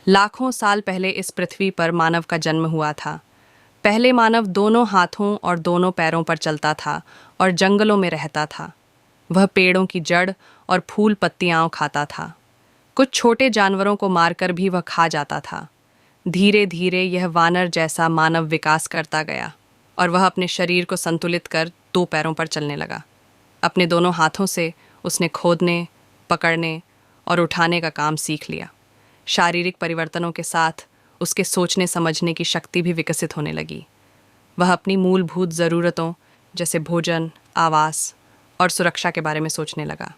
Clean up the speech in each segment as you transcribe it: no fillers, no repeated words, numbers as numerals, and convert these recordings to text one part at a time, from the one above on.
लाखों साल पहले इस पृथ्वी पर मानव का जन्म हुआ था। पहले मानव दोनों हाथों और दोनों पैरों पर चलता था और जंगलों में रहता था। वह पेड़ों की जड़ और फूल पत्तियां खाता था। कुछ छोटे जानवरों को मारकर भी वह खा जाता था। धीरे धीरे यह वानर जैसा मानव विकास करता गया और वह अपने शरीर को संतुलित कर दो पैरों पर चलने लगा। अपने दोनों हाथों से उसने खोदने, पकड़ने और उठाने का काम सीख लिया। शारीरिक परिवर्तनों के साथ उसके सोचने समझने की शक्ति भी विकसित होने लगी। वह अपनी मूलभूत ज़रूरतों जैसे भोजन, आवास और सुरक्षा के बारे में सोचने लगा।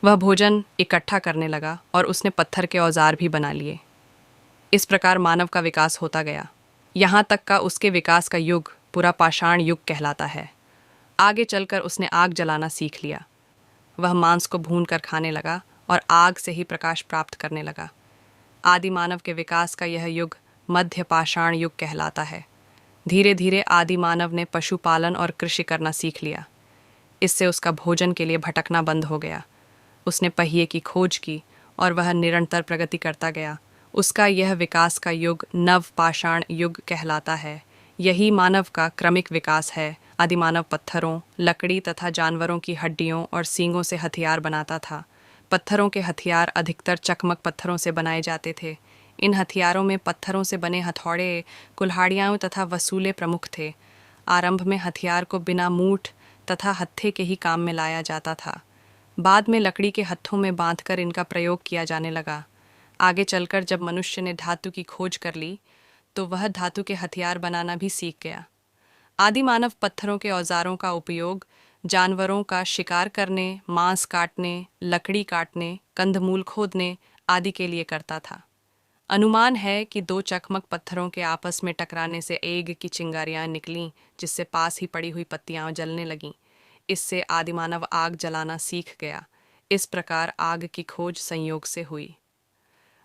वह भोजन इकट्ठा करने लगा और उसने पत्थर के औजार भी बना लिए। इस प्रकार मानव का विकास होता गया, यहाँ तक का उसके विकास का युग पूरा पाषाण युग कहलाता है। आगे चलकर उसने आग जलाना सीख लिया। वह मांस को भूनकर खाने लगा और आग से ही प्रकाश प्राप्त करने लगा। आदि मानव के विकास का यह युग मध्य पाषाण युग कहलाता है। धीरे धीरे आदि मानव ने पशुपालन और कृषि करना सीख लिया। इससे उसका भोजन के लिए भटकना बंद हो गया। उसने पहिए की खोज की और वह निरंतर प्रगति करता गया। उसका यह विकास का युग नव पाषाण युग कहलाता है। यही मानव का क्रमिक विकास है। आदिमानव पत्थरों, लकड़ी तथा जानवरों की हड्डियों और सींगों से हथियार बनाता था। पत्थरों के हथियार अधिकतर चकमक पत्थरों से बनाए जाते थे। इन हथियारों में पत्थरों से बने हथौड़े, कुल्हाड़ियाँ तथा वसूले प्रमुख थे। आरंभ में हथियार को बिना मूठ तथा हत्थे के ही काम में लाया जाता था। बाद में लकड़ी के हत्थों में बांधकर इनका प्रयोग किया जाने लगा। आगे चलकर जब मनुष्य ने धातु की खोज कर ली तो वह धातु के हथियार बनाना भी सीख गया। आदि मानव पत्थरों के औजारों का उपयोग जानवरों का शिकार करने, मांस काटने, लकड़ी काटने, कंदमूल खोदने आदि के लिए करता था। अनुमान है कि दो चकमक पत्थरों के आपस में टकराने से आग की चिंगारियां निकलीं, जिससे पास ही पड़ी हुई पत्तियां जलने लगीं। इससे आदिमानव आग जलाना सीख गया। इस प्रकार आग की खोज संयोग से हुई।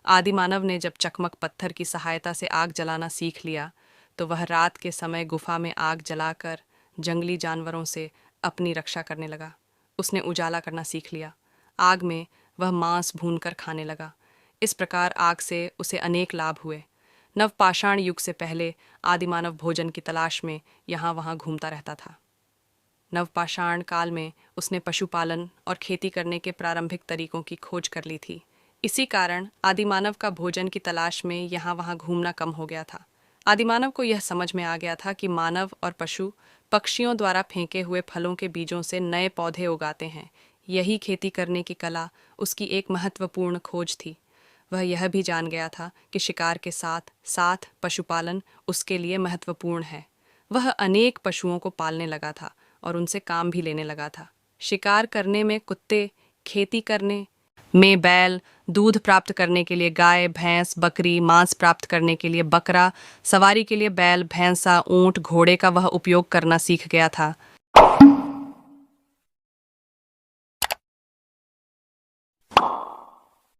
आदिमानव ने जब चकमक पत्थर की सहायता से आग जलाना सीख लिया तो वह रात के समय गुफा में आग जलाकर जंगली जानवरों से अपनी रक्षा करने लगा। उसने उजाला करना सीख लिया। आग में वह मांस भूनकर खाने लगा। इस प्रकार आग से उसे अनेक लाभ हुए। नवपाषाण युग से पहले आदिमानव भोजन की तलाश में यहाँ वहाँ घूमता रहता था। नवपाषाण काल में उसने पशुपालन और खेती करने के प्रारंभिक तरीकों की खोज कर ली थी। इसी कारण आदिमानव का भोजन की तलाश में यहाँ वहाँ घूमना कम हो गया था। आदिमानव को यह समझ में आ गया था कि मानव और पशु पक्षियों द्वारा फेंके हुए फलों के बीजों से नए पौधे उगाते हैं। यही खेती करने की कला उसकी एक महत्वपूर्ण खोज थी। वह यह भी जान गया था कि शिकार के साथ साथ पशुपालन उसके लिए महत्वपूर्ण है। वह अनेक पशुओं को पालने लगा था और उनसे काम भी लेने लगा था। शिकार करने में कुत्ते, खेती करने में बैल, दूध प्राप्त करने के लिए गाय, भैंस, बकरी, मांस प्राप्त करने के लिए बकरा, सवारी के लिए बैल, भैंसा, ऊंट, घोड़े का वह उपयोग करना सीख गया था।